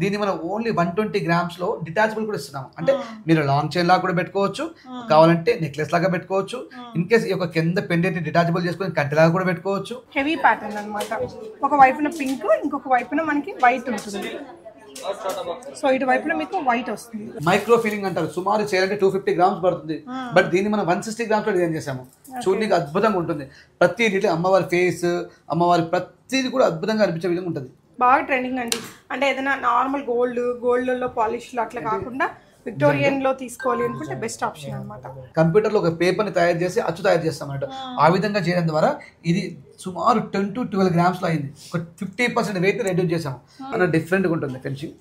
దీన్ని మనం only 120 grams లో డిటాచబుల్ కూడా ఇస్తున్నాము. అంటే మీరు లాంగ్ చైన్ లాగా కూడా పెట్టుకోవచ్చు, కావాలంటే నెక్లెస్ లాగా పెట్టుకోవచ్చు. ఇన్ కేస్ ఈ యొక్క కింద పెండెంట్ డిటాచబుల్ చేసుకొని కట్టెలాగా కూడా పెట్టుకోవచ్చు. హెవీ ప్యాటర్న్ అన్నమాట. ఒక వైపున పింక్, ఇంకొక వైపున మనకి వైట్ ఉంటుంది. సో ఇటు వైపున మీకు వైట్ వస్తుంది. మైక్రో ఫీలింగ్ అంటారు. సుమారు చేయాలంటే 250 గ్రామ్స్ పడుతుంది. బట్ దీన్ని మనం 160 గ్రామ్స్ లో డిజైన్ చేసాము. చూడడానికి అద్భుతంగా ఉంటుంది. ప్రతి డీటెయిల్ అమ్మవారి ఫేస్, అమ్మవారి ప్రతిది కూడా అద్భుతంగా అనిపించే విధంగా ఉంటుంది. బాగా ట్రెండింగ్ అండి. అంటే ఏదైనా నార్మల్ గోల్డ్లో పాలిష్లో అట్లా కాకుండా విక్టోరియన్ లో తీసుకోవాలి అనుకుంటే బెస్ట్ ఆప్షన్ అన్నమాట. కంప్యూటర్ లో ఒక పేపర్ ని తయారు చేసి అచ్చు తయారు చేస్తాం అన్నట్టు. ఆ విధంగా చేయడం ద్వారా ఇది సుమారు 10 to 12 గ్రామ్స్ లో అయింది. ఒక 50% వెయిట్ రెడ్యూస్ చేసాము. అన్న డిఫరెంట్ గా ఉంటుంది ఫినిషింగ్.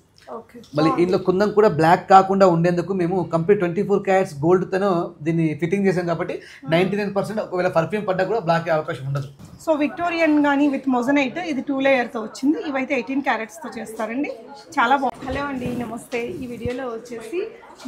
మళ్ళీ ఇందులో కుందం కూడా బ్లాక్ కాకుండా ఉండేందుకు మేము కంప్లీట్ 24 క్యారెట్స్ గోల్డ్ తను దీన్ని ఫిట్టింగ్ చేసాం కాబట్టి 99% ఒకవేళ పర్ఫ్యూమ్ పడ్డా కూడా బ్లాక్ అవకాశం ఉండదు. సో విక్టోరియన్ కానీ విత్ మొజనైట్ ఇది 2 లేయర్తో వచ్చింది. ఇవైతే 18 క్యారెట్స్తో చేస్తారండి. చాలా బాగుంది. హలో అండి, నమస్తే. ఈ వీడియోలో వచ్చేసి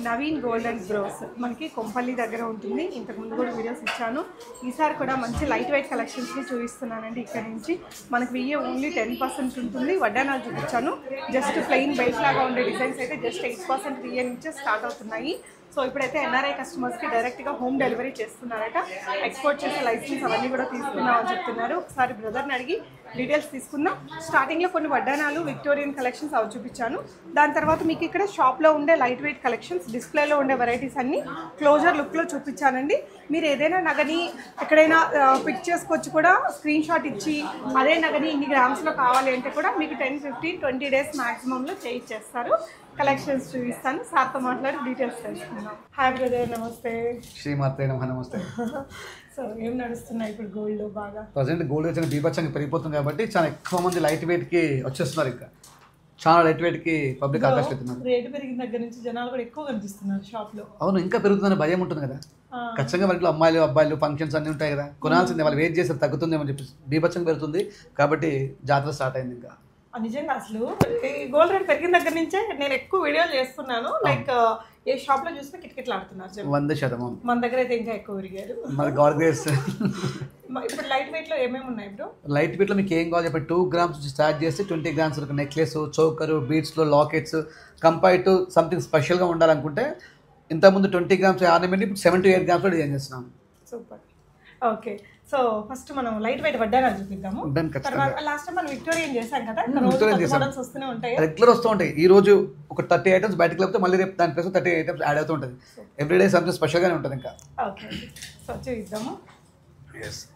నవీన్ గోల్డ్ అండ్ బ్రోస్ మనకి కొంపల్లి దగ్గర ఉంటుంది. ఇంతకుముందు కూడా వీడియోస్ ఇచ్చాను. ఈసారి కూడా మంచి లైట్ వెయిట్ కలెక్షన్స్ని చూపిస్తున్నానండి. ఇక్కడ నుంచి మనకు వెయ్యి ఓన్లీ 10% ఉంటుంది. వడ్డానాలు చూపించాను. జస్ట్ ప్లెయిన్ బెల్ట్ లాగా ఉండే డిజైన్స్ అయితే జస్ట్ 8% వెయ్యి నుంచే స్టార్ట్ అవుతున్నాయి. సో ఇప్పుడైతే ఎన్ఆర్ఐ కస్టమర్స్కి డైరెక్ట్గా హోమ్ డెలివరీ చేస్తున్నారట. ఎక్స్పోర్ట్ చేసే లైసెన్స్ అవన్నీ కూడా తీసుకున్నామని చెప్తున్నారు. ఒకసారి బ్రదర్ని అడిగి డీటెయిల్స్ తీసుకుందాం. స్టార్టింగ్లో కొన్ని వడ్డానాలు విక్టోరియన్ కలెక్షన్స్ అవి చూపించాను. దాని తర్వాత మీకు ఇక్కడ షాప్లో ఉండే లైట్ వెయిట్ కలెక్షన్స్, డిస్ప్లేలో ఉండే వెరైటీస్ అన్నీ క్లోజర్ లుక్లో చూపించానండి. మీరు ఏదైనా నగని ఎక్కడైనా పిక్ చేసుకొచ్చి కూడా స్క్రీన్ షాట్ ఇచ్చి అదే నగని ఇన్ని గ్రామ్స్లో కావాలి అంటే కూడా మీకు 10, 15, 20 డేస్ మ్యాక్సిమంలో చేయించేస్తారు. కలెక్షన్స్ చూపిస్తాను. సార్తో మాట్లాడి డీటెయిల్స్ తెలుసుకుందాం. హాయ్ బ్రదర్, నమస్తే. శ్రీమాత్రే నమః. నమస్తే. సో ఏం నడుస్తున్నాయి ఇప్పుడు గోల్డ్? బాగా ప్రజెంట్ గోల్డ్ వచ్చిన బీభత్సంగా పెరిగిపోతుంది కాబట్టి చాలా ఎక్కువ మంది లైట్ వెయిట్ కి వచ్చేస్తున్నారు. ఇంకా చాలా లైట్ వెయిట్ కి పబ్లిక్ ఆకర్షిస్తున్నారు. రేటు పెరిగిన దగ్గర నుంచి జనాలు కూడా ఎక్కువ కనిపిస్తున్నారు షాప్ లో. అవును, ఇంకా పెరుగుతుందని భయం ఉంటుంది కదా. ఖచ్చితంగా వాళ్ళకి అమ్మాయిలు అబ్బాయిలు ఫంక్షన్స్ అన్ని ఉంటాయి కదా, కొనాల్సిందే. వాళ్ళు వెయిట్ చేస్తే తగ్గుతుందేమని చెప్పి బీభత్సంగా పెరుగుతుంది కాబట్టి జాతర స్టార్ట్ అయింది. ఇంకా నిజంగా అసలు గోల్డ్ రేట్ పెరిగిన దగ్గర నుంచే నేను ఎక్కువ వీడియోలు చేస్తున్నాను. లైక్ ఏ షాప్ లో చూసినా కిటకిటలాడుతున్నారు. 100% మన దగ్గర అయితే ఇంకా ఎక్కువ పెరిగారు. మరి గాడ్ గ్రేస్. ఇప్పుడు లైట్ వెయిట్ లో ఏమేమి ఉన్నాయి బ్రో? లైట్ వెయిట్ లో మీకు ఏం కావాలి చెప్పండి. 2 గ్రామ్స్ నుంచి స్టార్ట్ చేస్తే 20 గ్రామ్స్ వరకు నెక్లెస్, చోకర్, బీడ్స్ లో లాకెట్స్, కంపైర్ టు సంథింగ్ స్పెషల్ గా ఉండాలనుకుంటే ఇంతకుముందు 20 గ్రామ్స్ ఆర్నమెంట్ ఇప్పుడు 7 to 8 గ్రామ్స్ లో డిజైన్ చేస్తున్నాం. సూపర్. ఓకే, సో ఫస్ట్ మనం లైట్ వెయిట్ వడ్డానాలు చూపిద్దాము. తర్వాత లాస్ట్ టైం మనం విక్టోరియన్ చేసాం కదా, మోడల్స్ వస్తూనే ఉంటాయి, రెగ్యులర్ వస్తూ ఉంటాయి. ఈ రోజు ఒక 30 ఐటమ్స్ బయటకు లేకపోతే మళ్ళీ రేపు దాని ప్లస్ 30 ఐటమ్స్ యాడ్ అవుతూ ఉంటుంది. ఎవ్రీడే సంథింగ్ స్పెషల్ గానే ఉంటుంది. ఇంకా ఓకే, సో చూద్దాము.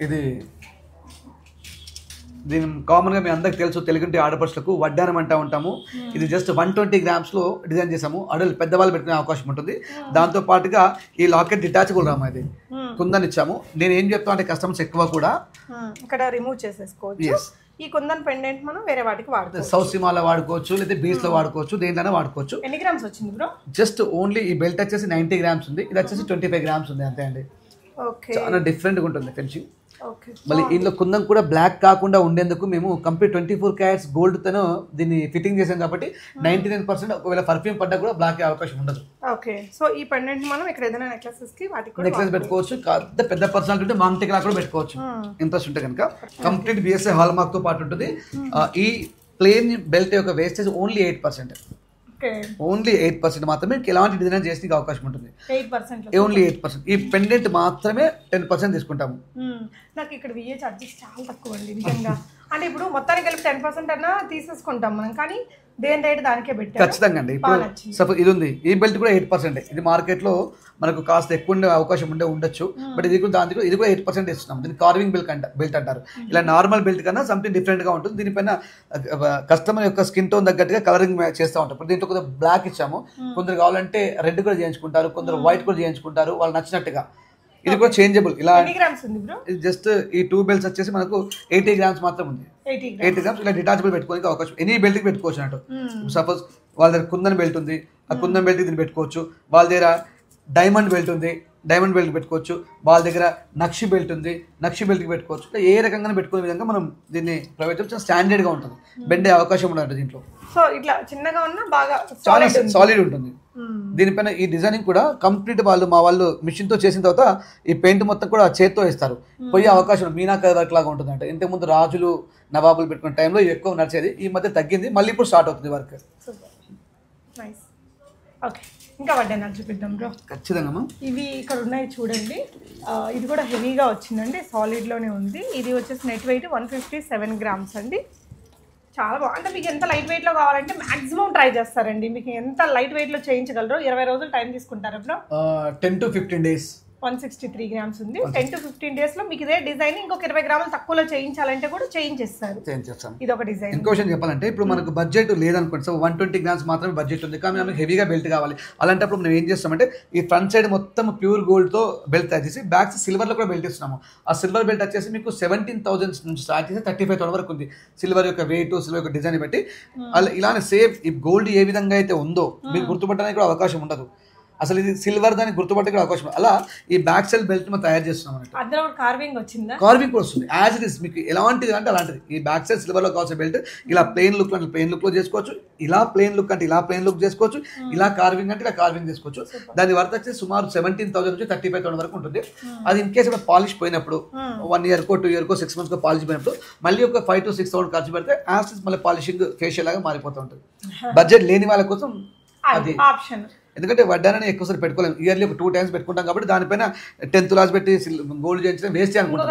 ఇది దీని కామన్గా మీ అందరికి తెలుసు, తెలుగుంటి ఆడపడుచులకు వడ్డానం అంటూ ఉంటాము. ఇది జస్ట్ 120 గ్రామ్స్లో డిజైన్ చేసాము. అడలు పెద్దవాళ్ళు పెట్టుకునే అవకాశం ఉంటుంది. దాంతో పాటుగా ఈ లాకెట్ డిటాచబుల్ రామా, ఇది కుందని ఇచ్చాము. నేను ఏం చెప్తాను అంటే కస్టమర్స్ ఎక్కువ కూడా ఇక్కడ రిమూవ్ చేసేసుకోవచ్చు. ఈ కుందన్ పెండెంట్ మనం వేరే వాటికి వాడుకోవచ్చు. సౌసిమాల వాడుకోవచ్చు, లేదా బీచ్ లో వాడుకోవచ్చు, దేనికైనా వాడుకోవచ్చు. ఎన్ని గ్రామ్స్ వచ్చింది బ్రో? జస్ట్ ఓన్లీ ఈ బెల్ట్ వచ్చేసి 90 గ్రామ్స్ ఉంది. ఇది వచ్చేసి 25 గ్రామ్స్ ఉంది, అంతే అండి. చాలా డిఫరెంట్ గా ఉంటుంది ఫినిషింగ్. మళ్ళీ ఇందులో కుందం కూడా బ్లాక్ కాకుండా ఉండేందుకు మేము కంప్లీట్ 24 క్యారెట్స్ గోల్డ్ తను దీన్ని ఫిట్టింగ్ చేసాం కాబట్టి 99% ఒకవేళ పర్ఫ్యూమ్ పడ్డా కూడా బ్లాక్ అవకాశం ఉండదు. ఓకే, సో ఈ పెండెంట్ మనం ఇక్కడ ఏదైనా నెక్లెసెస్ కి వాటికి నెక్లెస్ పెట్టుకోవచ్చు. పెద్ద పర్సనాలిటీ ఉంటే మాంగ్ కూడా పెట్టుకోవచ్చు ఇంట్రెస్ట్ ఉంటే కనుక. కంప్లీట్ బిఎస్ఏ హాల్ మార్క్ తో పాటు ఉంటుంది. ఈ ప్లేన్ బెల్ట్ యొక్క వేస్టేజ్ ఓన్లీ 8%. ఓన్లీ 8% మాత్రమే ఎలాంటి డిజైన్ చేసే అవకాశం ఉంటుంది. 8%, ఓన్లీ 8%. ఈ పెండెంట్ మాత్రమే 10% తీసుకుంటాము. నాకు ఇక్కడ విఏ చార్జెస్ చాలా తక్కువ అండి నిజంగా. అంటే ఇప్పుడు మొత్తానికి కలిపి 10% అన్నా తీసేసుకుంటాం మనం, కానీ దేని రేట్ దానికే పెట్టారు. ఖచ్చితంగా అండి. ఇప్పుడు సపోజ్ ఇది ఉంది, ఈ బెల్ట్ కూడా 8%. ఇది మార్కెట్ లో మనకు కాస్త ఎక్కువ ఉండే అవకాశం ఉండొచ్చు. బట్ ఇది కూడా దాంట్లో ఇది కూడా 8% ఇస్తున్నాం. దీన్ని కార్వింగ్ బెల్ట్ అంటారు. ఇలా నార్మల్ బెల్ట్ కన్నా సంథింగ్ డిఫరెంట్ గా ఉంటుంది. దీనిపైన కస్టమర్ యొక్క స్కిన్ టోన్ తగ్గట్టుగా కలరింగ్ చేస్తూ ఉంటాం. ఇప్పుడు దీంట్లో కొంచెం బ్లాక్ ఇచ్చాము. కొందరు కావాలంటే రెడ్ కూడా చేయించుకుంటారు, కొందరు వైట్ కూడా చేయించుకుంటారు వాళ్ళు నచ్చినట్టుగా. ఇది కూడా చేంజబుల్. ఇలా జస్ట్ ఈ 2 బెల్ట్స్ వచ్చేసి మనకు 80 గ్రామ్స్ మాత్రం ఉంది. 80 గ్రామ్స్ ఇలా డిటాచబుల్ పెట్టుకోవడానికి అవకాశం. ఎనీ బెల్ట్ కి పెట్టుకోవచ్చు అన్నట్టు. సపోజ్ వాళ్ళ దగ్గర కుందన్ బెల్ట్ ఉంది, ఆ కుందన్ బెల్ట్ దీన్ని పెట్టుకోవచ్చు. వాళ్ళ దగ్గర డైమండ్ బెల్ట్ ఉంది, డైమండ్ బెల్ట్ పెట్టుకోవచ్చు. వాళ్ళ దగ్గర నక్షి బెల్ట్ ఉంది, నక్షి బెల్ట్కి పెట్టుకోవచ్చు. ఏ రకంగా పెట్టుకునే విధంగా మనం దీన్ని ప్రొవైడ్ చేస్తాం. స్టాండర్డ్ గా ఉంటుంది, బెండే అవకాశం ఉండదు దీంట్లో. సో ఇట్లా చిన్నగా ఉన్నా బాగా చాలా సాలిడ్ ఉంటుంది. దీనిపైన ఈ డిజైనింగ్ కూడా కంప్లీట్ మా వాళ్ళు మిషన్ తో చేసిన తర్వాత ఈ పెయింట్ మొత్తం కూడా చేత్తో వేస్తారు. పోయే అవకాశం మీనాకరి వర్క్ లాగా ఉంటుంది. అంటే ఇంతకుముందు రాజులు నవాబులు పెట్టుకున్న టైంలో ఎక్కువ నడిచేది, ఈ మధ్య తగ్గింది, మళ్ళీ ఇప్పుడు స్టార్ట్ అవుతుంది వర్క్. నైస్. ఓకే, ఇంకా వడ్డానాలు చూపిద్దాం బ్రో. ఖచ్చితంగా ఇవి ఇక్కడ ఉన్నాయి చూడండి. ఇది కూడా హెవీగా వచ్చిందండి, సాలిడ్లోనే ఉంది. ఇది వచ్చేసి నెట్ వెయిట్ 157 గ్రామ్స్ అండి. చాలా బాగుంది. అంటే మీకు ఎంత లైట్ వెయిట్లో కావాలంటే మాక్సిమం ట్రై చేస్తారండి. మీకు ఎంత లైట్ వెయిట్లో చేయించగలరో 20 రోజులు టైం తీసుకుంటారు బ్రో. 10 to 15 days. 163 గ్రామ్స్ ఉంది. 10 to 15 days లో మీకు ఇదే డిజైన్ ఇంకొక 20 గ్రాములు తక్కువలో చేయించాలంటే కూడా చేయించేస్తారు. ఇది ఒక డిజైన్. ఇంకో విషయం చెప్పాలంటే ఇప్పుడు మనకు బడ్జెట్ లేదనుకోండి, సో 120 గ్రామ్స్ మాత్రమే బడ్జెట్ ఉంది, కానీ మనకి హెవీగా బెల్ట్ కావాలి. అలాంటప్పుడు మనం ఏం చేస్తామంటే ఈ ఫ్రంట్ సైడ్ మొత్తం ప్యూర్ గోల్డ్ తో బెల్ట్ తయారు చేసి బ్యాక్ సిల్వర్ లో కూడా బెల్ట్ ఇస్తున్నాము. ఆ సిల్వర్ బెల్ట్ వచ్చేసి మీకు 17,000 నుంచి స్టార్ట్ చేసి 35,000 వరకు ఉంది. సిల్వర్ యొక్క వెయిట్, సిల్వర్ యొక్క డిజైన్ బట్టి ఇలానే సేమ్ ఈ గోల్డ్ ఏ విధంగా అయితే ఉందో మీరు గుర్తుపట్టడానికి కూడా అవకాశం ఉండదు. అసలు ఇది సిల్వర్ దాన్ని గుర్తుపట్టే అవకాశం. అలా ఈ బ్యాక్ సైడ్ బెల్ట్ మనం తయారు చేస్తున్నాం అన్నట్టు. అందులో కార్వింగ్ వచ్చిందా? కార్వింగ్ కూడా వస్తుంది యాజ్ ఇట్ ఇస్. మీకు ఎలాంటిది అంటే అలాంటిది. ఈ బ్యాక్ సైడ్ సిల్వర్ లో కావాల్సిన బెల్ట్ ఇలా ప్లెయిన్ లుక్ అంటే ప్లెయిన్ లుక్ లో చేసుకోవచ్చు, ఇలా ప్లెయిన్ లుక్ అంటే ఇలా ప్లెయిన్ లుక్ చేసుకోవచ్చు, ఇలా కార్వింగ్ అంటే ఇలా కార్వింగ్ చేసుకోవచ్చు. దాని వర్త్ వచ్చి సుమారు 17,000 నుంచి 35,000 వరకు ఉంటుంది. అది ఇన్ కేసు పాలిష్ పోయినప్పుడు 1 year కో 2 year కో 6 months కో పాలిష్ పోయినప్పుడు మళ్ళీ ఒక 5 to 6,000 ఖర్చు పెడితే యాజ్ ఇట్ మళ్ళీ పాలిషింగ్ ఫేషియల్ లాగా మారిపోతూ ఉంటుంది. బడ్జెట్ లేని వాళ్ళ కోసం అది ఆప్షన్. ఎందుకంటే వడ్డానని ఎక్కువసారి పెట్టుకోలేము, ఇయర్లీ ఒక 2 times పెట్టుకుంటాం కాబట్టి దానిపైన 10 తులాస్ పెట్టి గోల్డ్ చేయించడం వేస్ట్ అనుకుంటాం.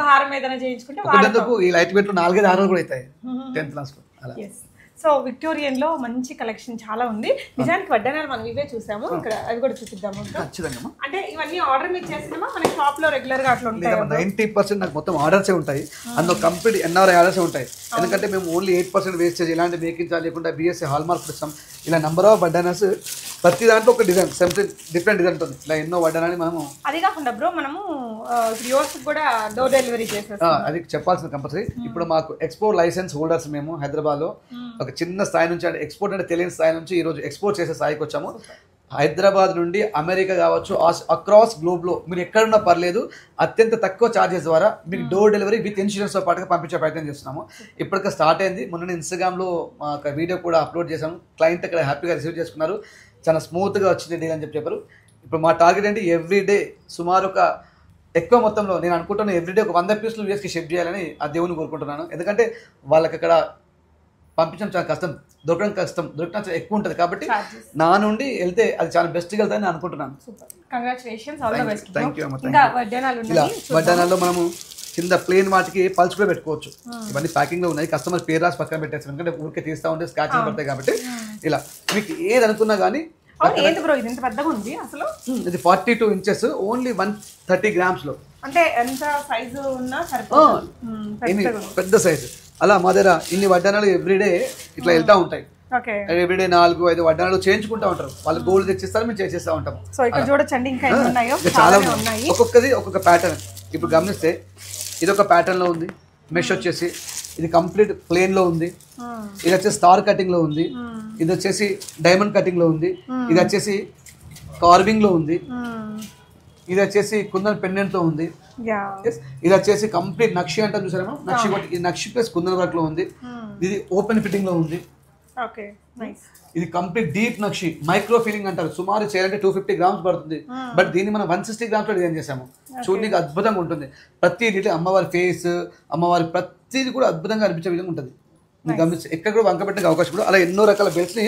ఈ లైట్ వెయిట్ 4-5 హారాలు కూడా అవుతాయి 10 తులాస్. అలా సో విక్టోరియన్ లో మంచి కలెక్షన్ చాలా ఉంది. నిజానికి వడ్డానాలు మనం ఇవే చూసాము, ఇక్కడ అవి కూడా చూపిద్దాము. ఖచ్చితంగా. అంటే ఇవన్నీ ఆర్డర్ మీరు చేసినామా మన షాప్ లో రెగ్యులర్ గా అట్లా ఉంటాయి? 90% నాకు మొత్తం ఆర్డర్సే ఉంటాయి, అందులో కంప్లీట్ NRI ఆర్డర్సే ఉంటాయి. ఎందుకంటే మేము ఓన్లీ 8% వేస్టేజ్, ఇలాంటి మేకింగ్ చార్జ్ లేకుండా BSC హాల్ మార్క్ ఇస్తాం. ఇలా నెంబర్ ఆఫ్ వడ్డానాస్ ప్రతి దాంట్లో ఒక డిజైన్ డిఫరెంట్ డిజైన్ ఉంటుంది. ఇలా ఎన్నో వడ్డానాన్ని మనము. అది కాకుండా బ్రో మనము వ్యూవర్స్ కూడా డోర్ డెలివరీ చేసేస్తాం, అది చెప్పాల్సిన కంపల్సరీ. ఇప్పుడు మాకు ఎక్స్పోర్ట్ లైసెన్స్ హోల్డర్స్ మేము హైదరాబాద్ లో ఒక చిన్న స్థాయి నుంచి, అంటే ఎక్స్పోర్ట్ అంటే తెలియని స్థాయి నుంచి ఈ రోజు ఎక్స్పోర్ట్ చేసే స్థాయికి వచ్చాము. హైదరాబాద్ నుండి అమెరికా కావచ్చు, అక్రాస్ గ్లోబ్ లో మీరు ఎక్కడున్నా పర్లేదు, అత్యంత తక్కువ ఛార్జెస్ ద్వారా మీకు డోర్ డెలివరీ విత్ ఇన్సూరెన్స్ తో పాటుగా పంపించే ప్రయత్నం చేస్తున్నాము. ఇప్పటికే స్టార్ట్ అయింది. మొన్న ఇన్స్టాగ్రామ్ లో ఒక వీడియో కూడా అప్లోడ్ చేశాము. క్లయింట్ అక్కడ హ్యాపీగా రిసీవ్ చేసుకున్నారు, చాలా స్మూత్ గా వచ్చింది డీల్ అని చెప్పారు. ఇప్పుడు మా టార్గెట్ ఏంటి, ఎవ్రీడే సుమారు ఒక ఎక్కువ మొత్తంలో నేను అనుకుంటున్నాను ఎవ్రీడే ఒక 100 పీసులు యూఎస్కి షిప్ చేయాలని ఆ దేవుని కోరుకుంటున్నాను. ఎందుకంటే వాళ్ళకి అక్కడ పంపించడం చాలా కష్టం, దొరకడం కష్టం, దొరకడం చాలా ఎక్కువ ఉంటుంది. కాబట్టి నా నుండి వెళ్తే అది చాలా బెస్ట్ గా వెళ్తాయని అనుకుంటున్నాను. ఇలా వడ్డానాల్లో మనము కింద ప్లేన్ వాటికి పల్స్ కూడా పెట్టుకోవచ్చు. ఇవన్నీ ప్యాకింగ్ లో ఉన్నాయి, కస్టమర్ పేరు రాసి పక్కన పెట్టేస్తాం, ఎందుకంటే ఊరికే తీస్తా ఉంటే స్క్రాచెస్ పడతాయి. కాబట్టి ఇలా మీకు ఏది అనుకున్నా కానీ. ఇది 42 inches, ఓన్లీ 130 grams లో. అంటే ఎంత సైజు ఉన్నా పెద్ద సైజు. అలా మా దగ్గర ఇన్ని వడ్డానాలు ఎవ్రీడే ఇట్లా వెళ్తా ఉంటాయి. ఎవ్రీడే 4-5 వడ్డానాలు చేయించుకుంటా ఉంటారు. వాళ్ళు గోల్డ్ తెచ్చిస్తారు, మేము చేసేస్తా ఉంటాం. చాలా ఉన్నాయి, ఒక్కొక్కది ఒక్కొక్క ప్యాటర్న్. ఇప్పుడు గమనిస్తే ఇది ఒక ప్యాటర్న్ లో ఉంది, మెష్ వచ్చేసి ఇది కంప్లీట్ ప్లేన్ లో ఉంది, ఇది వచ్చేసి స్టార్ కటింగ్ లో ఉంది, ఇది వచ్చేసి డైమండ్ కటింగ్ లో ఉంది, ఇది వచ్చేసి కార్వింగ్ లో ఉంది, ఇది వచ్చేసి కుందన్ పెండెంట్ లో ఉంది, ఇది వచ్చేసి కంప్లీట్ నక్షి అంటారు చూసారేమో, నక్షి ఇది నక్షి ప్లస్ కుందన్ వర్క్ లో ఉంది, ఇది ఓపెన్ ఫిట్టింగ్ లో ఉంది, ఇది కంప్లీట్ డీప్ నక్షి మైక్రో ఫీలింగ్ అంటారు. సుమారు చేయాలంటే 250 grams పడుతుంది, బట్ దీన్ని మనం 160 grams లో డిజైన్ చేసాము. చూడడానికి అద్భుతంగా ఉంటుంది. ప్రతి డీటెయిల్ అమ్మవారి ఫేస్, అమ్మవారి ప్రతిది కూడా అద్భుతంగా అనిపించే విధంగా ఉంటుంది. మీకు గమనించి ఎక్కడ కూడా వంక పెట్టడానికి అవకాశం కూడా. అలా ఎన్నో రకాల బెల్ట్స్ ని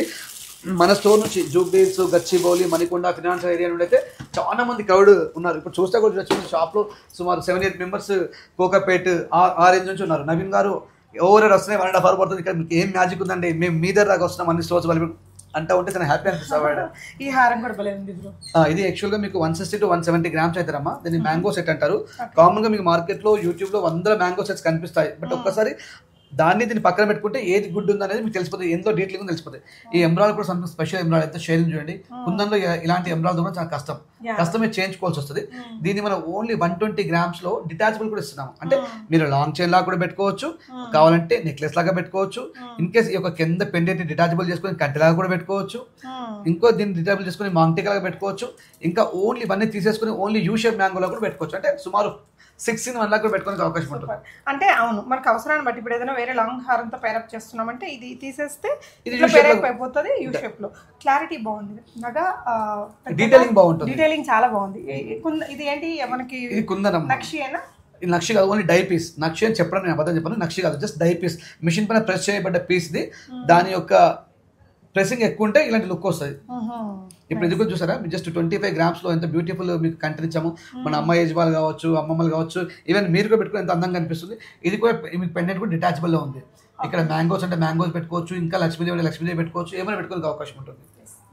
మన స్టోర్ నుంచి జూబ్లీహిల్స్, గచ్చిబౌలి, మణికొండ, ఫినాన్షియల్ ఏరియా నుండి అయితే చాలా మంది క్రౌడ్ ఉన్నారు. ఇప్పుడు చూస్తే కూడా షాప్ లో సుమారు 7-8 members కోకాపేట్ ఆ రేంజ్ నుంచి ఉన్నారు. నవీన్ గారు ఓవర్ వస్తున్నాయి, 1.5 hours పడుతుంది, ఇక్కడ మీకు ఏం మ్యాజిక్ ఉందండి, మేము మీ దగ్గర దాకా వస్తున్నాం అన్ని స్టోర్స్ వాళ్ళు అంటా ఉంటే చాలా హ్యాపీ అనిపిస్తుంది. ఈ హారం కూడా భలే ఉంది బ్రో. ఇది యాక్చువల్ గా మీకు 160 to 170 grams అవుతారమ్మా. దీన్ని మ్యాంగో సెట్ అంటారు. కామన్ గా మీకు మార్కెట్ లో యూట్యూబ్ లో 100 మ్యాంగో సెట్స్ కనిపిస్తాయి, బట్ ఒక్కసారి దాన్ని దీన్ని పక్కన పెట్టుకుంటే ఏది గుడ్ ఉంది అనేది మీకు తెలిసిపోతుంది, ఎంతో డీటెయిల్ తెలిసిపోతుంది. ఈ ఎంబ్రాయిడరీ కూడా సంథింగ్ స్పెషల్ ఎంబ్రాయిడరీ అయితే షేరింగ్ చూడండి. కుందంలో ఇలాంటి ఎంబ్రాయిడరీ కూడా చాలా కష్టమే చేయించుకోవాల్సి వస్తుంది. దీన్ని మనం ఓన్లీ 120 grams లో డిటాచబుల్ కూడా ఇస్తున్నాము. అంటే మీరు లాంగ్ చైన్ లాగా కూడా పెట్టుకోవచ్చు, కావాలంటే నెక్లెస్ లాగా పెట్టుకోవచ్చు. ఇన్ కేస్ ఈ యొక్క కింద పెండెంట్ డిటాచబుల్ చేసుకుని కట్టెలాగా కూడా పెట్టుకోవచ్చు, ఇంకో దీన్ని డిటాచబుల్ చేసుకుని మాంగ్టిక్ లాగా పెట్టుకోవచ్చు. ఇంకా ఓన్లీ ఇవన్నీ తీసేసుకుని ఓన్లీ యూ షేప్ మ్యాంగోలా కూడా పెట్టుకోవచ్చు. అంటే సుమారు 6-in-1 లాగా కూడా పెట్టుకోవడానికి అవకాశం ఉంటుంది. అంటే అవును, మనకు అవసరాన్ని బట్టి ఇప్పుడు ఏదైనా వేరే లాంగ్ హారంతో పేరప్ చేస్తున్నామంటే ఇది తీసేస్తే ఇది అయిపోతుంది. యూ షేప్ లో క్లారిటీ బాగుంది, నగా డీటెయిలింగ్ బాగుంటుంది, డీటెయిలింగ్ చాలా బాగుంది. ఇది ఏంటి మనకి కుందనం నక్షి అయినా నక్షి కాదు, ఓన్లీ డై పీస్. నక్షి అని చెప్పడం నేను అబద్ధం చెప్పాను, నక్షి కాదు, జస్ట్ డై పీస్. మిషన్ పైన ప్రెస్ చేయబడ్డ పీస్ ది. దాని యొక్క ప్రెసింగ్ ఎక్కువ ఉంటే ఇలాంటి లుక్ వస్తుంది. ఇప్పుడు ఇది కూడా చూసారా, జస్ట్ 25 grams లో ఎంత బ్యూటిఫుల్ మీకు కంటెంట్ ఇచ్చాము. మన అమ్మ ఏజ్ వాళ్ళు కావచ్చు, అమ్మమ్మలు కావచ్చు, ఈవెన్ మీరు కూడా పెట్టుకుని ఎంత అందంగా అనిపిస్తుంది. ఇది కూడా మీకు పెండెంట్ కూడా డిటాచబుల్ లో ఉంది. ఇక్కడ మ్యాంగోస్ అంటే మ్యాంగోస్ పెట్టుకోవచ్చు, ఇంకా లక్ష్మీదేవి పెట్టుకోవచ్చు, ఏమైనా పెట్టుకోవడానికి అవకాశం ఉంటుంది.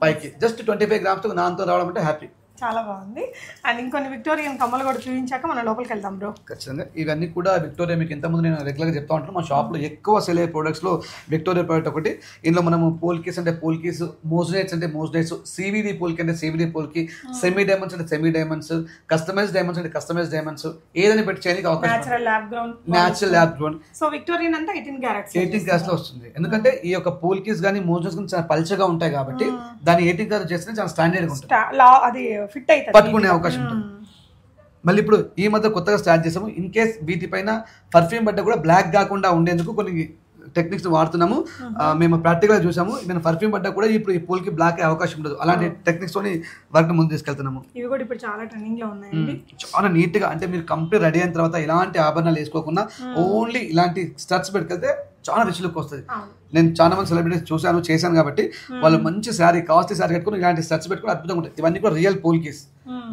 పైకి జస్ట్ 25 grams తో నాతో రావడం అంటే హ్యాపీ. చాలా బాగుంది. అండ్ ఇంకొన్ని విక్టోరియన్ కమ్మలు కూడా చూపించాక మనం లోపలికి వెళ్దాం బ్రో. ఖచ్చితంగా ఇవన్నీ కూడా విక్టోరియా. మీకు ఇంతకుముందు నేను రెగ్యులర్గా చెప్తా ఉంటాను, మా షాప్లో ఎక్కువ సెల్ అయ్యే ప్రొడక్ట్స్లో విక్టోరియా ప్రోడక్ట్ ఒకటి. ఇందులో మనము పోల్కీస్ అంటే పోల్కీస్, మోజనైట్స్ అంటే మోజనైట్స్, సివిడి పోల్కి అంటే సివిడి పోల్కి, సెమీ డైమండ్స్ అంటే సెమీ డైమండ్స్, కస్టమైజ్ డైమండ్స్ అంటే కస్టమైజ్ డైమండ్స్, ఏదైనా పెట్టి చేయడానికి అవకాశం. Natural lab ground. So Victorian అంతా 18 carats లో వస్తుంది. ఎందుకంటే ఈ యొక్క పోల్కీస్ కానీ మోజనైట్స్ కానీ చాలా పల్చగా ఉంటాయి కాబట్టి దాన్ని 18 carats చేస్తే చాలా స్టాండర్డ్ ఉంటుంది, అది ఫిట్ అయితే పట్టుకునే అవకాశం ఉంటుంది. మళ్ళీ ఇప్పుడు ఈ మధ్య కొత్తగా స్టార్ట్ చేసాము, ఇన్ కేస్ వీటిపైన పర్ఫ్యూమ్ బట్ట కూడా బ్లాక్ కాకుండా ఉండేందుకు కొన్ని టెక్నిక్స్ వాడుతున్నాము. మేము ప్రాక్టికల్ గా చూసాము. ఈవెన్ పర్ఫ్యూమ్ బట్ట కూడా ఇప్పుడు ఈ పూల్ కి బ్లాక్ అయ్యే అవకాశం ఉండదు. అలాంటి టెక్నిక్స్ తోని వర్క్ ముందు తీసుకెళ్తున్నాము. ఇవి కూడా ఇప్పుడు చాలా ట్రెండింగ్ లో ఉన్నాయండి. చాలా నీట్ గా, అంటే మీరు కంప్లీట్ రెడీ అయిన తర్వాత ఇలాంటి ఆభరణాలు వేసుకోకుండా ఓన్లీ ఇలాంటి స్టడ్స్ పెట్టుకెళ్తే చాలా రిచ్ లుక్ వస్తుంది. నేను చాలా మంది సెలబ్రిటీస్ చూశాను, చేశాను కాబట్టి వాళ్ళు మంచి శారీ, కాస్ట్లీ శారీ కట్టుకుని ఇలాంటి స్టడ్స్ పెట్టుకుని అద్భుతంగా ఉంటాయి. ఇవన్నీ కూడా real polkis.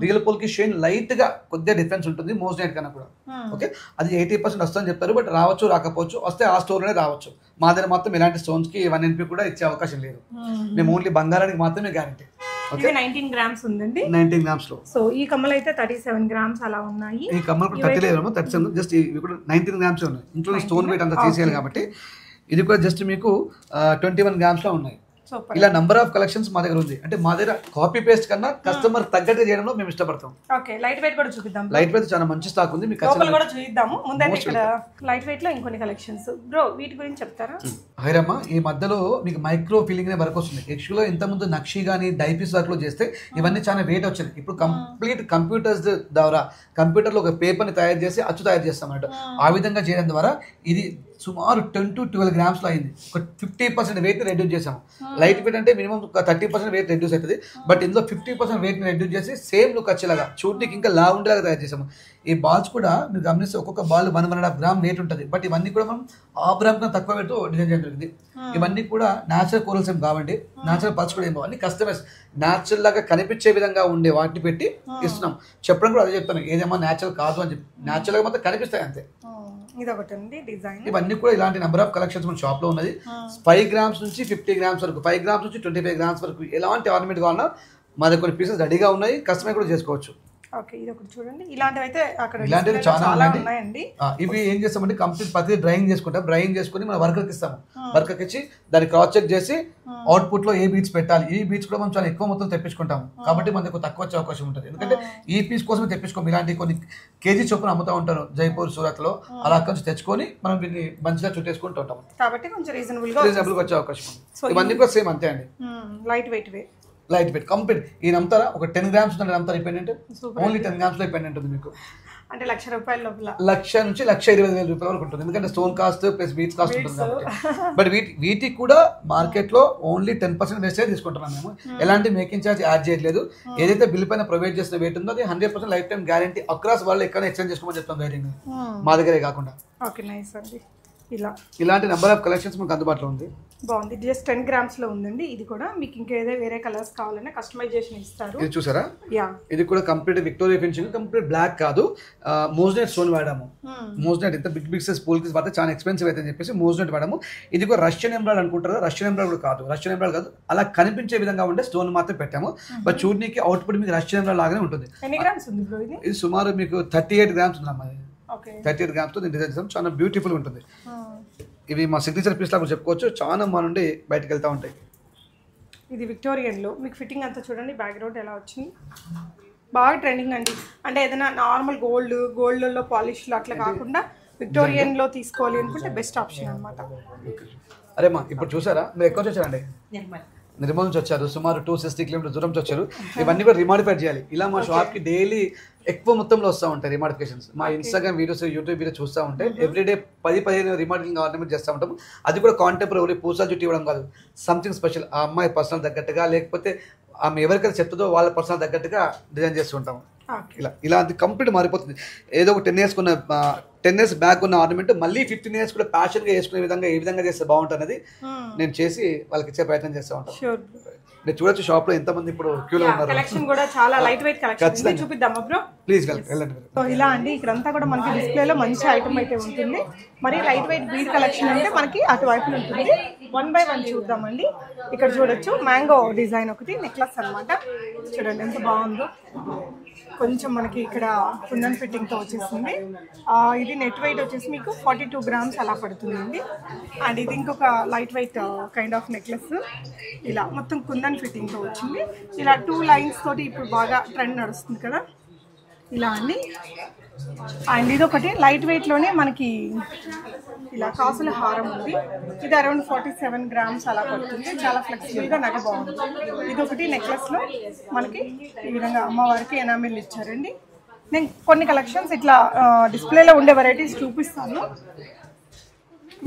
Real polki shine light గా కొద్దిగా డిఫరెన్స్ ఉంటుంది మోజనైట్ కన్నా కూడా. ఓకే, అది 80% వస్తుందని చెప్తారు, బట్ రావచ్చు రాకపోవచ్చు. వస్తే ఆ స్టోర్ లోనే రావచ్చు. మా దగ్గర మాత్రం ఇలాంటి స్టోన్స్ కి 1 NP కూడా ఇచ్చే అవకాశం లేదు. మేము ఓన్లీ బంగారానికి మాత్రమే గ్యారంటీ. 19 grams ఉందండి. 19 grams లో. సో ఈ కమ్మలు అయితే 37 grams అలా ఉన్నాయి. ఈ కమ్మలు కూడా 30 లేదు, 37 జస్ట్ ఇవి కూడా 19 grams ఉన్నాయి. ఇంట్లో స్టోన్ వెయిట్ అంతా తీసేయాలి కాబట్టి ఇది కూడా జస్ట్ మీకు 21 grams లో ఉన్నాయి. ఇలా నంబర్ ఆఫ్ కలెక్షన్స్ మా దగ్గర ఉంది. అంటే మా దగ్గర కాపీ పేస్ట్ కన్నా కస్టమర్ తగ్గట్టు చేయడంలో మేము ఇష్టపడతాం. ఓకే, లైట్ వెయిట్ కూడా చూపిద్దాం. లైట్ వెయిట్ చాలా మంచి స్టాక్ ఉంది, మీకు లోపల కూడా చూద్దాము. ముందంటే ఇక్కడ లైట్ వెయిట్ లో ఇంకొన్ని కలెక్షన్స్ బ్రో, వీటి గురించి చెప్తారా? హైరమ్మ, ఈ మధ్యలో మీకు మైక్రో ఫీలింగ్ అనే వర్క్ వస్తుంది. యాక్చువల్గా ఇంత ముందు నక్షి కానీ డైపీస్ వర్క్ లో చేస్తే ఇవన్నీ చాలా వెయిట్ వచ్చింది. ఇప్పుడు కంప్లీట్ కంప్యూటర్స్ ద్వారా కంప్యూటర్ లో ఒక పేపర్ ని తయారు చేసి అచ్చు తయారు చేస్తాం అన్నట్టు. ఆ విధంగా చేయడం ద్వారా ఇది సుమారు 10 to 12 grams లో అయింది. ఒక 50% వెయిట్ ని రెడ్యూస్ చేసాము. లైట్ వెయిట్ అంటే మినిమం ఒక 30% వెయిట్ రెడ్యూస్ అవుతుంది, బట్ ఇందులో 50% వెయిట్ ని రెడ్యూస్ చేసి సేమ్ లుక్ వచ్చేలాగా చూడడానికి ఇంకా లా ఉండేలాగా తయారు చేసాము. ఈ బాల్స్ కూడా మీరు గమనిస్తే ఒక్కొక్క బాల్ 1.5 గ్రామ్ వెయిట్ ఉంటుంది, బట్ ఇవన్నీ కూడా మనం హాఫ్ గ్రామ్ కన్నా తక్కువ వెయిట్ డిజైన్ చేయడం జరిగింది. ఇవన్నీ కూడా న్యాచురల్ కోరల్స్ ఏం కావండి, న్యాచురల్ పల్స్ కూడా ఏం కావాలి, కస్టమైజ్ న్యాచురల్ లాగా కనిపించే విధంగా ఉండే వాటిని పెట్టి ఇస్తున్నాం. చెప్పడం కూడా అదే చెప్తాను, ఏదేమో న్యాచురల్ కాదు అని చెప్పి, న్యాచురల్ గా మొత్తం కనిపిస్తాయి అంతే. ఇవన్నీ కూడా ఇలాంటి నెంబర్ ఆఫ్ కలెక్షన్స్ మన షాప్ లో ఉన్నది. 5 grams నుంచి 50 grams వరకు, 5 grams నుంచి 25 grams వరకు ఎలాంటి ఆర్నమెంట్ కావాలన్నా మా దగ్గర కొన్ని పీసెస్ రెడీగా ఉన్నాయి, కస్టమర్ కూడా చేసుకోవచ్చు. ఓకే, ఇది ఒకటి చూడండి. ఇలాంటివి అయితే అక్కడ ఇలాంటివి చాలా ఉన్నాయండి. ఇవి ఏం చేస్తామంటే కంప్లీట్ ప్రతి డ్రైయింగ్ చేసుకుంటాం. డ్రైయింగ్ చేసుకుని మన వర్కర్కి ఇస్తాము. వర్కర్కి ఇచ్చి దాన్ని క్రాస్ చెక్ చేసి అవుట్పుట్ లో ఏ బీట్స్ పెట్టాలి, ఈ బీట్స్ కూడా మనం చాలా ఎక్కువ మొత్తం తెప్పించుకుంటాము. కాబట్టి మనకు తక్కువ వచ్చే అవకాశం ఉంటుంది. ఎందుకంటే ఈ పీస్ కోసమే తెప్పించుకోము. ఇలాంటి కొన్ని కేజీ చొప్పున అమ్ముతూ ఉంటారు జైపూర్, సూరత్ లో. అలా అక్కడి నుంచి తెచ్చుకొని మనం దీన్ని మంచిగా చుట్టేసుకుంటూ ఉంటాం. కాబట్టి కొంచెం రీజనబుల్ గా వచ్చే అవకాశం ఉంది. ఇవన్నీ కూడా సేమ్ అంతే అండి, light weight light weight complete. ఈ నమ్ముతారా, ఒక 10 grams ఉంటుంది నమ్ముతారా. ఈ పెండెంట్ ఓన్లీ 10 grams లో పెండెంట్ ఉంది మీకు. అంటే ₹1,00,000 లోపల, 1,00,000 నుంచి ₹1,20,000 వరకు ఉంటుంది. ఎందుకంటే stone cost plus beads cost ఉంటుంది కాబట్టి. బట్ వీటికి కూడా మార్కెట్ లో ఓన్లీ 10% వేస్టేజ్ తీసుకుంటున్నాం మేము. ఎలాంటి మేకింగ్ ఛార్జ్ యాడ్ చేయట్లేదు. ఏదైతే బిల్ పైన ప్రొవైడ్ చేసిన వెయిట్ ఉందో అది 100% లైఫ్ టైం గ్యారంటీ. అక్రాస్ వాళ్ళు ఎక్కడ ఎక్స్చేంజ్ చేసుకోమని చెప్తాం వెయిటింగ్, మా దగ్గరే కాకుండా. ఓకే, నైస్ అండి. ఇలాంటి నెంబర్ ఆఫ్ కలెక్షన్స్ మనకు అందుబాటులో ఉంది. బాగుంది. జస్ట్ 10 grams లో ఉందండి. ఇది కూడా మీకు ఇంకేదో వేరే కలర్స్ కావాలన్నా కస్టమైజేషన్ ఇస్తారు. ఇది చూసారా, ఇది కూడా complete Victoria finishing, complete black కాదు, మోజనైట్ స్టోన్ వాడాము. మోజనైట్ ఇంత బిగ్ సైజ్ పోల్కీస్ వాడితే చాలా ఎక్స్పెన్సివ్ అయితే అని చెప్పేసి మోజనైట్ వాడాము. ఇది కూడా రష్యన్ ఎంబ్రాయిడ్ అనుకుంటారు, రష్యన్ ఎంబ్రాయిడ్ కూడా కాదు. రష్యన్ ఎంబ్రాయిడ్ కాదు, అలా కనిపించే విధంగా ఉండే స్టోన్ మాత్రం పెట్టాము. బట్ చూడడానికి అవుట్పుట్ మీకు రష్యన్ ఎంబ్రాయిడ్ లాగానే ఉంటుంది. ఎన్ని గ్రామ్స్ ఉంది బ్రో ఇది? ఇది సుమారు మీకు 38 grams ఉంది అమ్మా. 38 grams తో డిజైన్ చేసాం. చాలా బ్యూటిఫుల్ ఉంటుంది. ఇవి మా సిగ్నేచర్ పీస్ లాగా చెప్పుకోవచ్చు. చాలా మా నుండి బయటకు వెళ్తూ ఉంటాయి. ఇది విక్టోరియన్లో మీకు ఫిట్టింగ్ అంతా చూడండి, బ్యాక్గ్రౌండ్ ఎలా వచ్చింది, బాగా ట్రెండింగ్ అండి. అంటే ఏదైనా నార్మల్ గోల్డ్లో పాలిష్లో అట్లా కాకుండా విక్టోరియన్లో తీసుకోవాలి అనుకుంటే బెస్ట్ ఆప్షన్ అనమాట. అరే మా ఇప్పుడు చూసారా, మీరు ఎక్కడ వచ్చారండి? నిర్మల్ నుంచి వచ్చారు. సుమారు 260 kilometers దూరం నుంచి వచ్చారు. ఇవన్నీ కూడా రిమాడిఫై చేయాలి. ఇలా మా షాప్కి డైలీ ఎక్కువ మొత్తంలో వస్తూ ఉంటాయి రిమాడిఫికేషన్స్. మా ఇన్స్టాగ్రామ్ వీడియోస్, యూట్యూబ్ వీడియో చూస్తూ ఉంటే ఎవ్రీడే 10-15 రిమాడలింగ్ ఆర్నమెంట్ చేస్తూ ఉంటాము. అది కూడా కాంటెంపరీ పూసా చుట్టి ఇవ్వడం కాదు, సంథింగ్ స్పెషల్. ఆ అమ్మాయి పర్సనల్ తగ్గట్టుగా, లేకపోతే ఆమె ఎవరికైతే చెప్తుందో వాళ్ళ పర్సనల్ తగ్గట్టుగా డిజైన్ చేస్తుంటాము. ఇలా అది కంప్లీట్ మారిపోతుంది. ఏదో ఒక 10 years కొన్న 10 years బ్యాక్ ఉన్న ఆర్నమెంట్ మళ్ళీ 15 years కూడా ప్యాషన్గా వేసుకునే విధంగా ఏ విధంగా చేస్తే బాగుంటుంది అనేది నేను చేసి వాళ్ళకి ఇచ్చే ప్రయత్నం చేస్తూ ఉంటాను. మీరు చూడొచ్చు షాప్ లో ఎంత మంది ఇప్పుడు క్యూలో ఉన్నారు. కలెక్షన్ కూడా చాలా లైట్ వెయిట్ కలెక్షన్ చూపిద్దామా బ్రో? ప్లీజ్ వెళ్ళండి. సో ఇలా అండి ఇక్కడంతా కూడా మనకి డిస్ప్లేలో మంచి ఐటమ్ అయితే ఉంటుంది. మరి లైట్ వెయిట్ బీడ్ కలెక్షన్ అంటే మనకి అటువైపు ఉంటుంది. 1 by 1 చూద్దామండి. ఇక్కడ చూడొచ్చు మ్యాంగో డిజైన్ ఒకటి నెక్లెస్ అన్నమాట. చూడండి ఎంత బాగుందో. కొంచెం మనకి ఇక్కడ కుందన్ ఫిట్టింగ్తో వచ్చేసింది. ఇది నెట్ వెయిట్ వచ్చేసి మీకు 42 grams అలా పడుతుందండి. అండ్ ఇది ఇంకొక light weight kind of necklace. ఇలా మొత్తం కుందన్ ఫిట్టింగ్తో వచ్చింది. ఇలా 2 lines తోటి ఇప్పుడు బాగా ట్రెండ్ నడుస్తుంది కదా, ఇలా అండి. అండ్ ఇది ఒకటి లైట్ వెయిట్లోనే మనకి ఇలా కాసుల హారం ఉంది. ఇది అరౌండ్ 47 grams అలా పడుతుంది. చాలా ఫ్లెక్సిబుల్గా నగ బాగుంది. ఇది ఒకటి నెక్లెస్లో మనకి ఈ విధంగా అమ్మవారికి ఎనామిల్ ఇచ్చారండి. నేను కొన్ని కలెక్షన్స్ ఇట్లా డిస్ప్లేలో ఉండే వెరైటీస్ చూపిస్తాను.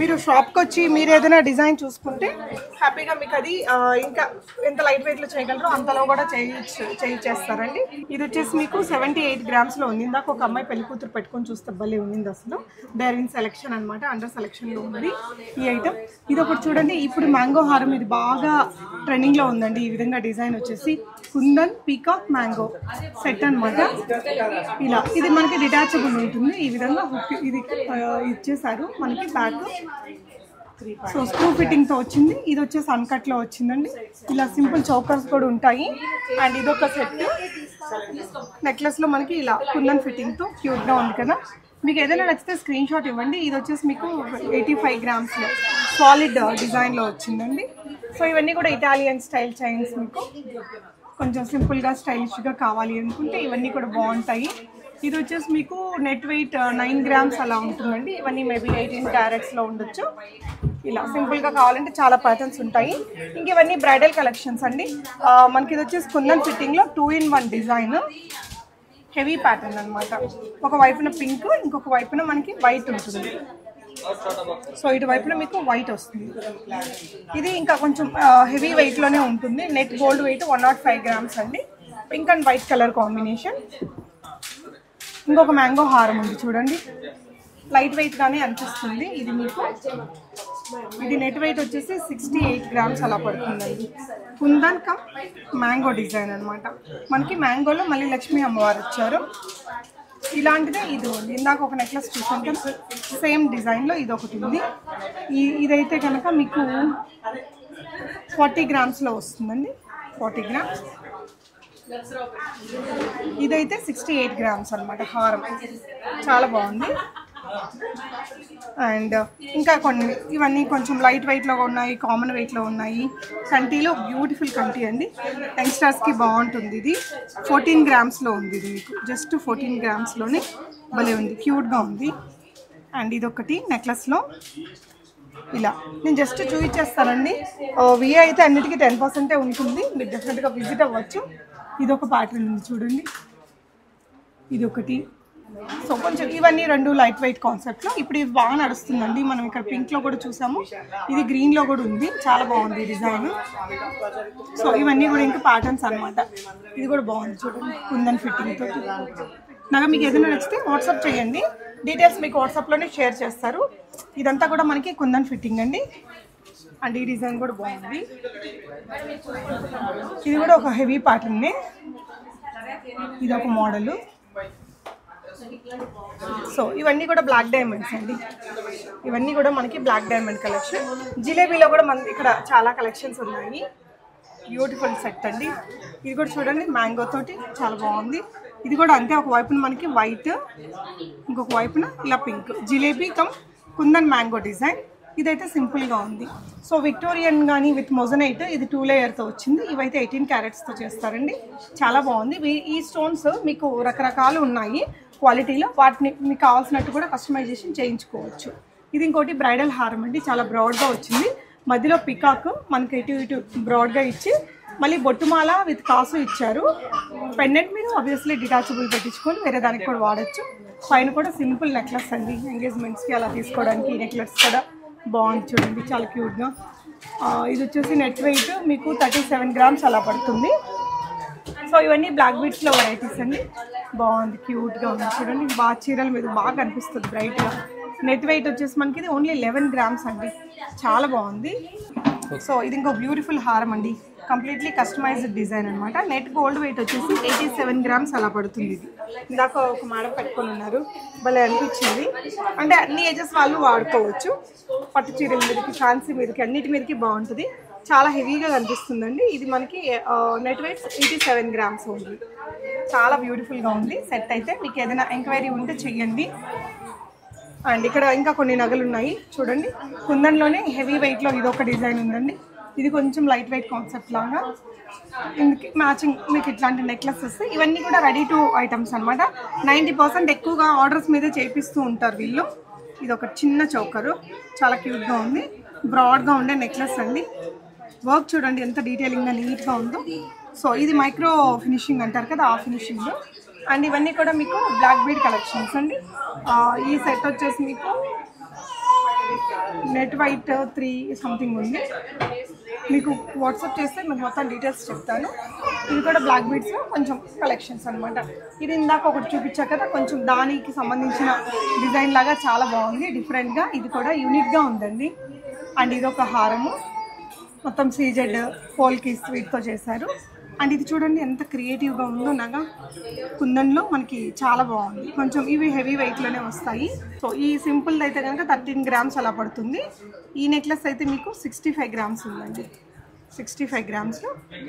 మీరు షాప్కి వచ్చి మీరు ఏదైనా డిజైన్ చూసుకుంటే హ్యాపీగా మీకు అది ఇంకా ఎంత లైట్ వెయిట్లో చేయగలరో అంతలో కూడా చేస్తారండి. ఇది వచ్చేసి మీకు 78 grams ఉంది. ఇందాక ఒక అమ్మాయి పెళ్లి కూతురు పెట్టుకొని చూస్తే భలే ఉంది అసలు. దేర్ ఇన్ సెలెక్షన్ అనమాట, అండర్ సెలెక్షన్లో ఉంది ఈ ఐటమ్. ఇది ఒకటి చూడండి, ఇప్పుడు మ్యాంగో హారం ఇది బాగా ట్రెండింగ్లో ఉందండి. ఈ విధంగా డిజైన్ వచ్చేసి కుందన్ పీకాక్ మ్యాంగో సెట్ అనమాట. ఇలా ఇది మనకి డిటాచబుల్ ఉంటుంది. ఈ విధంగా ఇది ఇచ్చేసారు మనకి బ్యాక్. సో స్క్రూ ఫిట్టింగ్తో వచ్చింది. ఇది వచ్చేసి అన్కట్లో వచ్చిందండి. ఇలా సింపుల్ చౌకర్స్ కూడా ఉంటాయి. అండ్ ఇదొక సెట్ నెక్లెస్లో మనకి ఇలా కుందన్ ఫిట్టింగ్తో క్యూట్గా ఉంది కదా. మీకు ఏదైనా నచ్చితే స్క్రీన్ షాట్ ఇవ్వండి. ఇది వచ్చేసి మీకు 85 grams సాలిడ్ డిజైన్లో వచ్చిందండి. సో ఇవన్నీ కూడా ఇటాలియన్ స్టైల్ చైన్స్. మీకు కొంచెం సింపుల్గా స్టైలిష్గా కావాలి అనుకుంటే ఇవన్నీ కూడా బాగుంటాయి. ఇది వచ్చేసి మీకు నెట్ వెయిట్ 9 grams అలా ఉంటుందండి. ఇవన్నీ మేబీ 18 carats ఉండొచ్చు. ఇలా సింపుల్గా కావాలంటే చాలా ప్యాటర్న్స్ ఉంటాయి. ఇంక ఇవన్నీ బ్రైడల్ కలెక్షన్స్ అండి. మనకి ఇది వచ్చేసి కుందన్ ఫిట్టింగ్లో 2-in-1 డిజైన్, హెవీ ప్యాటర్న్ అనమాట. ఒక వైపున పింక్, ఇంకొక వైపున మనకి వైట్ ఉంటుంది. సో ఇటువైపున మీకు వైట్ వస్తుంది. ఇది ఇంకా కొంచెం హెవీ వెయిట్లోనే ఉంటుంది. నెట్ గోల్డ్ వెయిట్ 105 grams అండి. Pink and white colour combination. ఇంకొక మ్యాంగో హారం ఉంది చూడండి, లైట్ వెయిట్గానే అనిపిస్తుంది. ఇది మీకు ఇది నెట్ వెయిట్ వచ్చేసి 68 grams అలా పడుతుందండి. కుందన్ కమ్ మ్యాంగో డిజైన్ అనమాట. మనకి మ్యాంగోలో మళ్ళీ లక్ష్మీ అమ్మవారు వచ్చారు. ఇలాంటిదే ఇది ఉంది. ఇందాక ఒక నెక్లెస్ చూసాను కదా, సేమ్ డిజైన్లో ఇది ఒకటి ఉంది. ఇదైతే కనుక మీకు 40 grams వస్తుందండి. 40 grams. ఇదైతే 68 grams అనమాట హారం. చాలా బాగుంది. అండ్ ఇంకా కొన్ని ఇవన్నీ కొంచెం లైట్ వెయిట్లో ఉన్నాయి, కామన్ వెయిట్లో ఉన్నాయి. కంటీలో బ్యూటిఫుల్ కంటీ అండి, యంగ్స్టర్స్కి బాగుంటుంది. ఇది 14 grams ఉంది. ఇది మీకు జస్ట్ 14 grams భలే ఉంది, క్యూట్గా ఉంది. అండ్ ఇదొకటి నెక్లెస్లో ఇలా నేను జస్ట్ చూపించేస్తానండి. విఏ అయితే అన్నిటికీ 10% ఉంటుంది. మీరు డెఫినెట్గా విజిట్ అవ్వచ్చు. ఇదొక ప్యాటర్న్ ఉంది చూడండి, ఇదొకటి. సో కొంచెం ఇవన్నీ 2 లైట్ వెయిట్ కాన్సెప్ట్లో ఇప్పుడు ఇది బాగా నడుస్తుందండి. మనం ఇక్కడ పింక్లో కూడా చూసాము, ఇది గ్రీన్లో కూడా ఉంది. చాలా బాగుంది డిజైన్. సో ఇవన్నీ కూడా ఇంకా ప్యాటర్న్స్ అనమాట. ఇది కూడా బాగుంది చూడండి, కుందన్ ఫిట్టింగ్ తోటి. నాకు మీకు ఏదైనా నచ్చితే వాట్సాప్ చేయండి, డీటెయిల్స్ మీకు వాట్సాప్లోనే షేర్ చేస్తారు. ఇదంతా కూడా మనకి కుందన్ ఫిట్టింగ్ అండి. అండ్ ఈ డిజైన్ కూడా బాగుంది. ఇది కూడా ఒక హెవీ ప్యాటర్న్. ఇది ఒక మోడలు. సో ఇవన్నీ కూడా బ్లాక్ డైమండ్స్ అండి. ఇవన్నీ కూడా మనకి బ్లాక్ డైమండ్ కలెక్షన్. జిలేబీలో కూడా మనకి ఇక్కడ చాలా కలెక్షన్స్ ఉన్నాయి. బ్యూటిఫుల్ సెట్ అండి. ఇది కూడా చూడండి మ్యాంగో తోటి చాలా బాగుంది. ఇది కూడా అంతే, ఒక వైపున మనకి వైట్, ఇంకొక వైపున ఇలా pink. Jalebi come kundan mango design. ఇదైతే సింపుల్గా ఉంది. సో విక్టోరియన్ కానీ విత్ మొజనైట్, ఇది 2 layerతో వచ్చింది. ఇవైతే 18 carats చేస్తారండి. చాలా బాగుంది. ఈ స్టోన్స్ మీకు రకరకాలు ఉన్నాయి క్వాలిటీలో. వాటిని మీకు కావాల్సినట్టు కూడా కస్టమైజేషన్ చేయించుకోవచ్చు. ఇది ఇంకోటి బ్రైడల్ హారం అండి. చాలా బ్రాడ్గా వచ్చింది. మధ్యలో పికాక్ మనకి ఇటు బ్రాడ్గా ఇచ్చి మళ్ళీ బొట్టుమాల విత్ కాసు ఇచ్చారు. పెండెంట్ మీరు ఆబ్వియస్లీ డిటాచబుల్ పెట్టించుకొని వేరే దానికి కూడా వాడచ్చు. పైన కూడా సింపుల్ నెక్లెస్ అండి, ఎంగేజ్మెంట్స్కి అలా తీసుకోవడానికి. ఈ నెక్లెస్ కూడా బాగుంది చూడండి, చాలా క్యూట్గా. ఇది వచ్చేసి నెట్ వెయిట్ మీకు 37 grams అలా పడుతుంది. సో ఇవన్నీ బ్లాక్ బీడ్స్లో వెరైటీస్ అండి. బాగుంది, క్యూట్గా ఉంది చూడండి. బాగా చీరల మీద బాగా కనిపిస్తుంది బ్రైట్గా. నెట్ వెయిట్ వచ్చేసి మనకి ఇది ఓన్లీ 11 grams అండి. చాలా బాగుంది. సో ఇది ఇంకో బ్యూటిఫుల్ హారం అండి, కంప్లీట్లీ కస్టమైజ్డ్ డిజైన్ అనమాట. నెట్ గోల్డ్ వెయిట్ వచ్చేసి 87 grams అలా పడుతుంది. ఇది ఇందాక ఒక మేడం పెట్టుకొని ఉన్నారు, భలే అనిపించింది. అంటే అన్ని ఏజెస్ వాళ్ళు వాడుకోవచ్చు. పట్టు చీరల మీదకి, ఫ్యాన్సీ మీదకి, అన్నిటి మీదకి బాగుంటుంది. చాలా హెవీగా కనిపిస్తుందండి. ఇది మనకి నెట్ వెయిట్ 87 grams ఉంది. చాలా బ్యూటిఫుల్గా ఉంది సెట్. అయితే మీకు ఏదైనా ఎంక్వైరీ ఉంటే చెయ్యండి. అండ్ ఇక్కడ ఇంకా కొన్ని నగలు ఉన్నాయి చూడండి. కుందన్లోనే హెవీ వెయిట్లో ఇది ఒక డిజైన్ ఉందండి. ఇది కొంచెం లైట్ వెయిట్ కాన్సెప్ట్ లాగా, ఇందుకు మ్యాచింగ్ మీకు ఇట్లాంటి నెక్లెసెస్. ఇవన్నీ కూడా రెడీ టు ఐటమ్స్ అనమాట. 90% ఎక్కువగా ఆర్డర్స్ మీద చేపిస్తూ ఉంటారు వీళ్ళు. ఇది ఒక చిన్న చౌకరు, చాలా క్యూట్గా ఉంది. బ్రాడ్గా ఉండే నెక్లెస్ అండి. వర్క్ చూడండి ఎంత డీటెయిలింగ్గా నీట్గా ఉందో. సో ఇది మైక్రో ఫినిషింగ్ అంటారు కదా, ఆ ఫినిషింగ్. అండ్ ఇవన్నీ కూడా మీకు బ్లాక్ బీడ్ కలెక్షన్స్ అండి. ఈ సెట్ వచ్చేసి మీకు నెట్ వైట్ 3 సంథింగ్ ఉంది. మీకు వాట్సాప్ చేస్తే మీకు మొత్తం డీటెయిల్స్ చెప్తాను. ఇది కూడా బ్లాక్ బీడ్స్లో కొంచెం కలెక్షన్స్ అనమాట. ఇది ఇందాక ఒకటి చూపించా కదా, కొంచెం దానికి సంబంధించిన డిజైన్ లాగా చాలా బాగుంది, డిఫరెంట్గా. ఇది కూడా యూనిక్గా ఉందండి. అండ్ ఇది ఒక హారము, మొత్తం సీజెడ్ పోల్కి స్వీట్తో చేశారు. అండ్ ఇది చూడండి ఎంత క్రియేటివ్గా ఉందో నగ. కుందన్లో మనకి చాలా బాగుంది. కొంచెం ఇవి హెవీ వెయిట్లోనే వస్తాయి. సో ఈ సింపుల్ది అయితే కనుక 13 grams అలా పడుతుంది. ఈ నెక్లెస్ అయితే మీకు 65 grams ఉందండి. 65 grams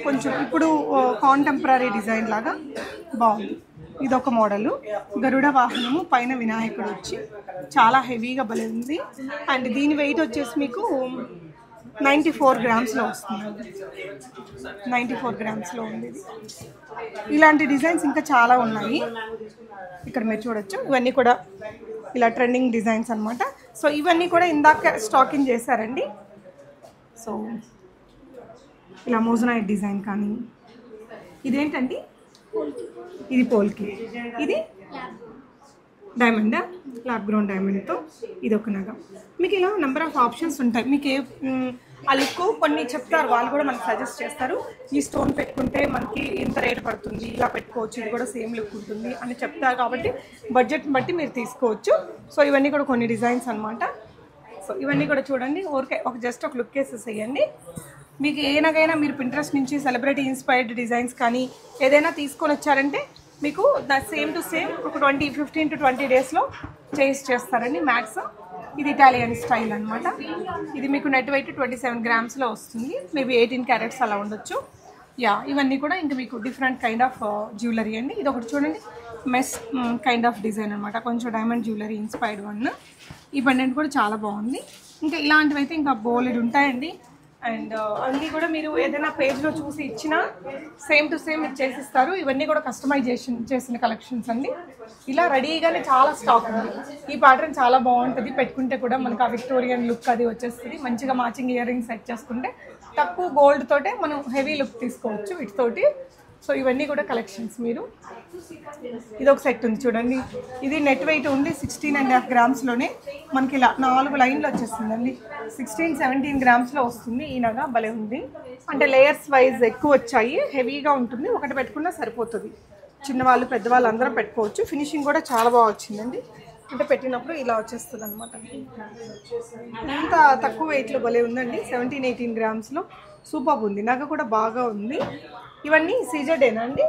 కొంచెం ఇప్పుడు కాంటెంపరీ డిజైన్ లాగా బాగుంది. ఇదొక మోడలు, గరుడ వాహనము, పైన వినాయకుడు వచ్చి చాలా హెవీగా భలే ఉంది. అండ్ దీని వెయిట్ వచ్చేసి మీకు 94 grams వస్తుందండి. 94 grams ఉంది ఇది. ఇలాంటి డిజైన్స్ ఇంకా చాలా ఉన్నాయి ఇక్కడ మీరు చూడొచ్చు. ఇవన్నీ కూడా ఇలా ట్రెండింగ్ డిజైన్స్ అనమాట. సో ఇవన్నీ కూడా ఇందాక స్టాకింగ్ చేశారండి. సో ఇలా మోజనైట్ డిజైన్ కానీ, ఇదేంటండి, ఇది పోల్కి, ఇది డైమండ్, ల్యాబ్ గ్రౌండ్ డైమండ్తో ఇది ఒక నగ. మీకు ఇలా నెంబర్ ఆఫ్ ఆప్షన్స్ ఉంటాయి. మీకు ఆ లుక్ కొన్ని చెప్తారు, వాళ్ళు కూడా మనకు సజెస్ట్ చేస్తారు. ఈ స్టోన్ పెట్టుకుంటే మనకి ఇంత రేట్ పడుతుంది, ఇలా పెట్టుకోవచ్చు, ఇది కూడా సేమ్ లుక్ ఉంటుంది అని చెప్తారు. కాబట్టి బడ్జెట్ని బట్టి మీరు తీసుకోవచ్చు. సో ఇవన్నీ కూడా కొన్ని డిజైన్స్ అనమాట. సో ఇవన్నీ కూడా చూడండి, ఊరికే జస్ట్ ఒక లుక్ వేసేసేయండి. మీకు ఏనాగైనా మీరు పింట్రెస్ట్ నుంచి సెలబ్రిటీ ఇన్స్పైర్డ్ డిజైన్స్ కానీ ఏదైనా తీసుకొని వచ్చారంటే మీకు సేమ్ టు సేమ్ ఒక 15 to 20 daysలో చేస్తారండి మ్యాక్స్. ఇది ఇటాలియన్ స్టైల్ అనమాట. ఇది మీకు నెట్ వెయిట్ 27 grams వస్తుంది. మేబీ 18 carats అలా ఉండొచ్చు. యా, ఇవన్నీ కూడా ఇంకా మీకు డిఫరెంట్ కైండ్ ఆఫ్ జ్యువెలరీ అండి. ఇది ఒకటి చూడండి, మెస్ కైండ్ ఆఫ్ డిజైన్ అనమాట, కొంచెం డైమండ్ జ్యువెలరీ ఇన్స్పైర్డ్ వన్. ఈ పెండెంట్ కూడా చాలా బాగుంది. ఇంకా ఇలాంటివి అయితే ఇంకా బోలెడ్ ఉంటాయండి. అండ్ అన్నీ కూడా మీరు ఏదైనా పేజ్లో చూసి ఇచ్చినా సేమ్ టు సేమ్ మీరు చేసిస్తారు. ఇవన్నీ కూడా కస్టమైజేషన్ చేసిన కలెక్షన్స్ అండి. ఇలా రెడీగానే చాలా స్టాక్ ఉంది. ఈ ప్యాటర్న్ చాలా బాగుంటుంది, పెట్టుకుంటే కూడా మనకు ఆ విక్టోరియన్ లుక్ అది వచ్చేస్తుంది. మంచిగా మ్యాచింగ్ ఇయర్ రింగ్స్ సెట్ చేసుకుంటే తక్కువ గోల్డ్ తోటే మనం హెవీ లుక్ తీసుకోవచ్చు వీటితోటి. సో ఇవన్నీ కూడా కలెక్షన్స్. మీరు ఇది ఒక సెట్ ఉంది చూడండి, ఇది నెట్ వెయిట్ ఉంది 16.5 grams మనకి ఇలా 4 లైన్లు వచ్చేస్తుందండి. 16-17 grams వస్తుంది. ఈ నగ భలే ఉంది. అంటే లేయర్స్ వైజ్ ఎక్కువ వచ్చాయి, హెవీగా ఉంటుంది. ఒకటి పెట్టుకున్నా సరిపోతుంది, చిన్నవాళ్ళు పెద్దవాళ్ళు అందరం పెట్టుకోవచ్చు. ఫినిషింగ్ కూడా చాలా బాగా వచ్చిందండి. అంటే పెట్టినప్పుడు ఇలా వచ్చేస్తుంది అనమాట. అంత తక్కువ వెయిట్లో భలే ఉందండి. 17-18 grams సూపర్ ఉంది. నగ కూడా బాగా ఉంది. ఇవన్నీ సీజెడేనా అండి?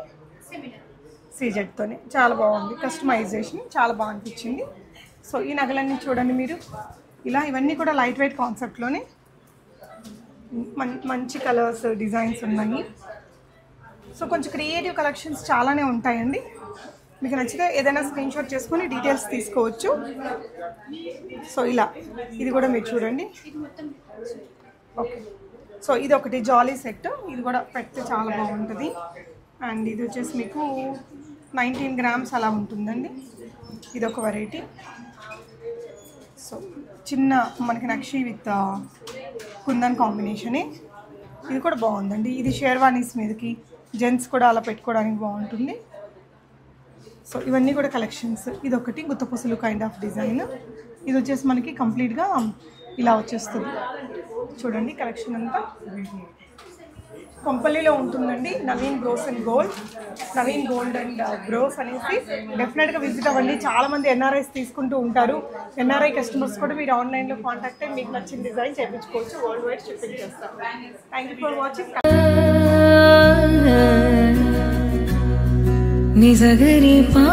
సీజెడ్తోనే చాలా బాగుంది. కస్టమైజేషన్ చాలా బాగా అనిపించింది. సో ఈ నగలన్నీ చూడండి మీరు, ఇలా ఇవన్నీ కూడా లైట్ వెయిట్ కాన్సెప్ట్లోనే మంచి కలర్స్ డిజైన్స్ ఉన్నాయి. సో కొంచెం క్రియేటివ్ కలెక్షన్స్ చాలానే ఉంటాయండి. మీకు నచ్చితే ఏదైనా స్క్రీన్ షాట్ చేసుకొని డీటెయిల్స్ తీసుకోవచ్చు. సో ఇలా ఇది కూడా మీరు చూడండి. ఓకే, సో ఇది ఒకటి జాలీ సెట్, ఇది కూడా పెడితే చాలా బాగుంటుంది. అండ్ ఇది వచ్చేసి మీకు 19 grams అలా ఉంటుందండి. ఇది ఒక వెరైటీ. సో చిన్న మనకి నక్షి విత్ కుందన్ కాంబినేషనే, ఇది కూడా బాగుందండి. ఇది షేర్వానీస్ మీదకి జెంట్స్ కూడా అలా పెట్టుకోవడానికి బాగుంటుంది. సో ఇవన్నీ కూడా కలెక్షన్స్. ఇది ఒకటి గుత్తపూసలు కైండ్ ఆఫ్ డిజైన్. ఇది వచ్చేసి మనకి కంప్లీట్గా ఇలా వచ్చేస్తుంది చూడండి కలెక్షన్ అంతా. కొంపల్లిలో ఉంటుందండి Naveen bros and gold, Naveen gold and bros అనేసి డెఫినెట్గా విజిట్ అవ్వండి. చాలామంది ఎన్ఆర్ఐస్ తీసుకుంటూ ఉంటారు. ఎన్ఆర్ఐ కస్టమర్స్ కూడా మీరు ఆన్లైన్లో కాంటాక్ట్ అయ్యి మీకు నచ్చిన డిజైన్ చేయించుకోవచ్చు. వరల్డ్ వైడ్ షిప్పింగ్ చేస్తారు. Thank you for watching. నిజగరి పా